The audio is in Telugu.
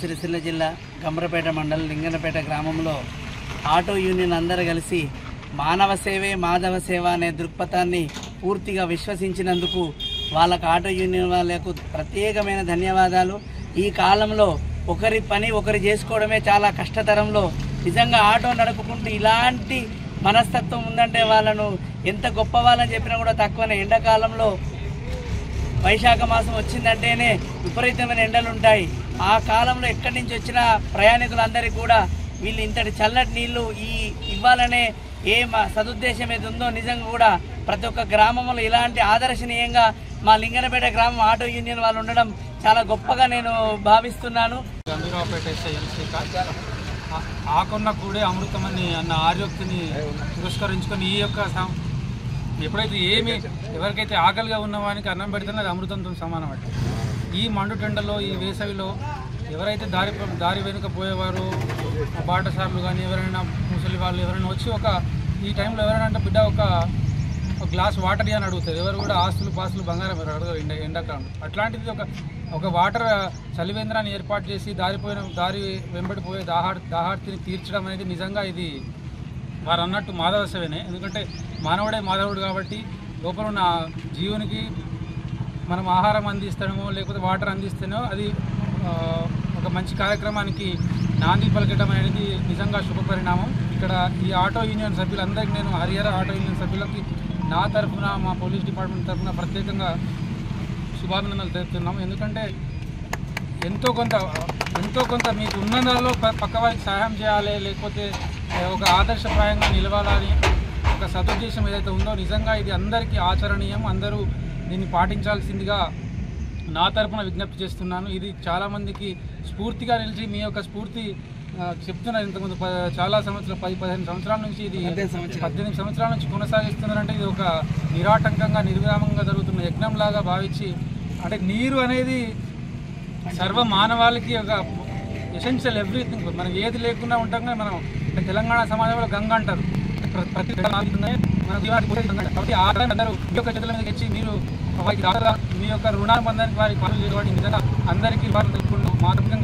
సిరిసిల్ల జిల్లా గంభరపేట మండలం లింగనపేట గ్రామంలో ఆటో యూనియన్ అందరూ కలిసి మానవ సేవే మాధవ సేవ అనే దృక్పథాన్ని పూర్తిగా విశ్వసించినందుకు వాళ్ళకు ఆటో యూనియన్ వాళ్ళకు ప్రత్యేకమైన ధన్యవాదాలు. ఈ కాలంలో ఒకరి పని ఒకరు చేసుకోవడమే చాలా కష్టతరంలో నిజంగా ఆటో నడుపుకుంటూ ఇలాంటి మనస్తత్వం ఉందంటే వాళ్ళను ఎంత గొప్ప వాళ్ళని చెప్పినా కూడా తక్కువనే. ఎండాకాలంలో వైశాఖ మాసం వచ్చిందంటేనే విపరీతమైన ఎండలు ఉంటాయి. ఆ కాలంలో ఎక్కడి నుంచి వచ్చిన ప్రయాణికులందరికీ కూడా వీళ్ళు ఇంతటి చల్లటి నీళ్లు ఇవ్వాలనే సదుద్దేశం ఏది ఉందో నిజంగా కూడా ప్రతి ఒక్క గ్రామంలో ఇలాంటి ఆదర్శనీయంగా మా లింగనపేట గ్రామం ఆటో యూనియన్ వాళ్ళు ఉండడం చాలా గొప్పగా నేను భావిస్తున్నాను. ఆకున్న కూడే అమృతమని అన్న ఆర్యోక్తిని పురస్కరించుకొని ఈ యొక్క ఎప్పుడైతే ఎవరికైతే ఆకలిగా ఉన్నవానికి అన్నం పెడితేనే అది అమృతంతో సమానం అంటే ఈ మండుటెండలో ఈ వేసవిలో ఎవరైతే దారి వెనుక పోయేవారు బాటసార్లు కానీ ఎవరైనా ముసలి వాళ్ళు ఎవరైనా వచ్చి ఈ టైంలో ఎవరైనా అంటే బిడ్డ ఒక గ్లాస్ వాటర్ అని అడుగుతారు. ఎవరు కూడా ఆస్తులు పాస్తులు బంగారం అడగరు ఎండాకాలంలో. అట్లాంటిది ఒక వాటర్ చలివేంద్రాన్ని ఏర్పాటు చేసి దారి వెంబడిపోయే దాహార్తిని తీర్చడం అనేది నిజంగా ఇది వారు అన్నట్టు మాధవ సేవనే. ఎందుకంటే మానవుడే మాధవుడు కాబట్టి లోపల ఉన్న జీవునికి మనం ఆహారం అందిస్తామో లేకపోతే వాటర్ అందిస్తేనో అది ఒక మంచి కార్యక్రమానికి నాంది పలకడం అనేది నిజంగా శుభపరిణామం. ఇక్కడ ఈ ఆటో యూనియన్ సభ్యులందరికీ నేను హరిహర ఆటో యూనియన్ సభ్యులకి నా తరఫున మా పోలీస్ డిపార్ట్మెంట్ తరఫున ప్రత్యేకంగా శుభాభినందనలు తెలుపుతున్నాము. ఎందుకంటే ఎంతో కొంత మీకు ఉన్నదాలో పక్క వారికి సహాయం చేయాలి, లేకపోతే ఒక ఆదర్శప్రాయంగా నిలవాలని ఒక సదుద్దేశం ఏదైతే ఉందో నిజంగా ఇది అందరికీ ఆచరణీయం. అందరూ దీన్ని పాటించాల్సిందిగా నా తరఫున విజ్ఞప్తి చేస్తున్నాను. ఇది చాలామందికి స్ఫూర్తిగా నిలిచి మీ యొక్క స్ఫూర్తి చెప్తున్నారు. ఇంతకుముందు చాలా సంవత్సరాలు 10-15 సంవత్సరాల నుంచి ఇది 18 సంవత్సరాల నుంచి కొనసాగిస్తున్నారంటే ఇది ఒక నిరాటంకంగా నిర్విరామంగా జరుగుతున్న యజ్ఞంలాగా భావించి, అంటే నీరు అనేది సర్వ మానవాళికి ఒక ఎసెన్షియల్ ఎవ్రీథింగ్. మనం ఏది లేకుండా ఉంటాం. మనం తెలంగాణ సమాజంలో గంగ అంటారు. ప్రతి మన దీవానికి కాబట్టి అందరూ మీ యొక్క చేతుల మీద తెచ్చి మీరు వారికి మీ యొక్క రుణానుబంధానికి వారికి పనులు చేయడం నిజంగా అందరికీ వారు తెలుసుకుంటూ మాత్రమే